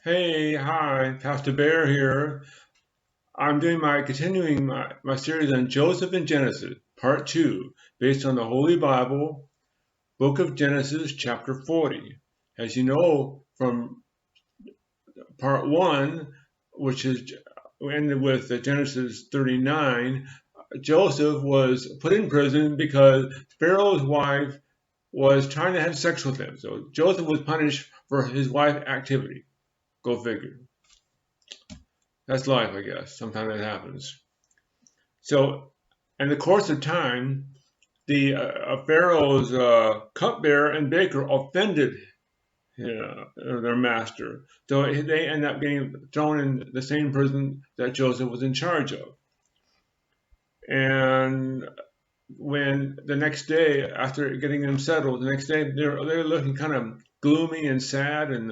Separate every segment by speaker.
Speaker 1: Hey, hi, Pastor Bear here. I'm continuing my series on Joseph and Genesis, part 2, based on the Holy Bible, book of Genesis, chapter 40. As you know from part 1, which is ended with Genesis 39, Joseph was put in prison because Pharaoh's wife was trying to have sex with him. So Joseph was punished for his wife's activity. Go figure. That's life, I guess. Sometimes that happens. So, in the course of time, the Pharaoh's cupbearer and baker offended their master. So they end up getting thrown in the same prison that Joseph was in charge of. And when the next day, after getting them settled, the next day they're looking kind of gloomy and sad. And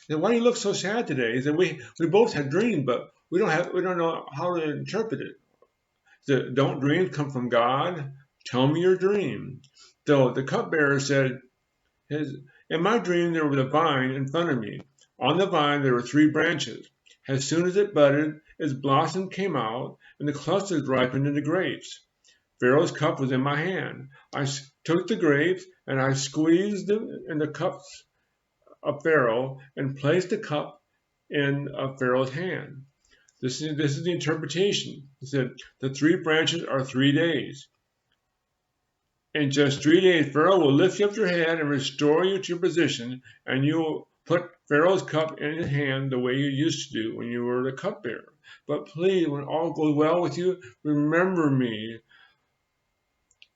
Speaker 1: why do you look so sad today? He said, we both had dreams, but we don't know how to interpret it. So, don't dreams come from God? Tell me your dream. So the cupbearer said, in my dream there was a vine in front of me. On the vine there were three branches. As soon as it budded, its blossom came out, and the clusters ripened into grapes. Pharaoh's cup was in my hand. I took the grapes and I squeezed them in the cups of Pharaoh and placed the cup in Pharaoh's hand. This is the interpretation. He said, the three branches are 3 days. In just 3 days, Pharaoh will lift up your head and restore you to your position, and you will put Pharaoh's cup in his hand the way you used to do when you were the cupbearer. But please, when all goes well with you, remember me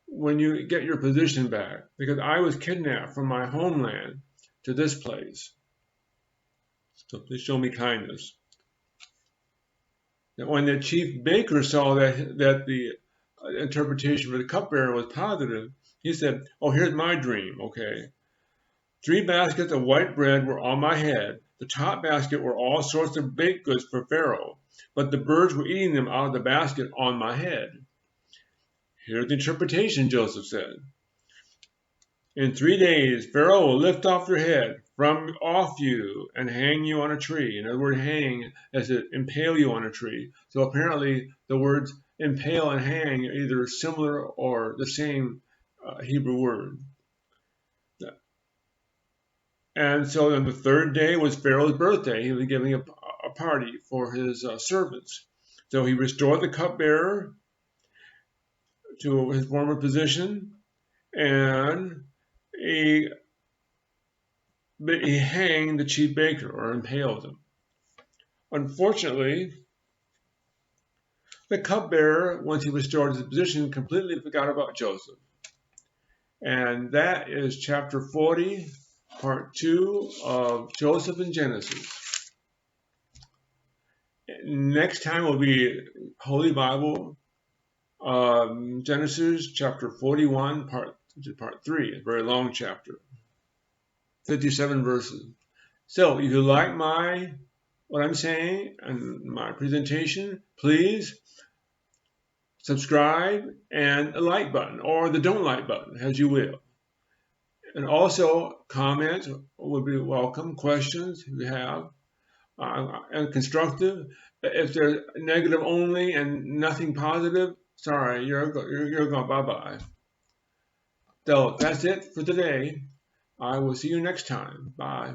Speaker 1: when you get your position back, because I was kidnapped from my homeland to this place. So please show me kindness. When the chief baker saw that the interpretation for the cupbearer was positive, he said, "Oh, here's my dream, okay? 3 baskets of white bread were on my head. The top basket were all sorts of baked goods for Pharaoh, but the birds were eating them out of the basket on my head." Here's the interpretation, Joseph said. In 3 days, Pharaoh will lift off your head from off you and hang you on a tree. In other words, hang as to impale you on a tree. So apparently the words impale and hang are either similar or the same Hebrew word. And so then the third day was Pharaoh's birthday. He was giving a party for his servants. So he restored the cupbearer to his former position, and he hanged the chief baker, or impaled him. Unfortunately, the cupbearer, once he restored his position, completely forgot about Joseph. And that is chapter 40, part 2 of Joseph and Genesis. Next time will be Holy Bible, Genesis chapter 41, part 3, a very long chapter, 57 verses. So if you like what I'm saying and my presentation, please subscribe and a like button, or the don't like button, as you will. And also comments would be welcome, questions if you have, and constructive. If they're negative only and nothing positive, sorry, you're gone, bye-bye. So that's it for today. I will see you next time. Bye.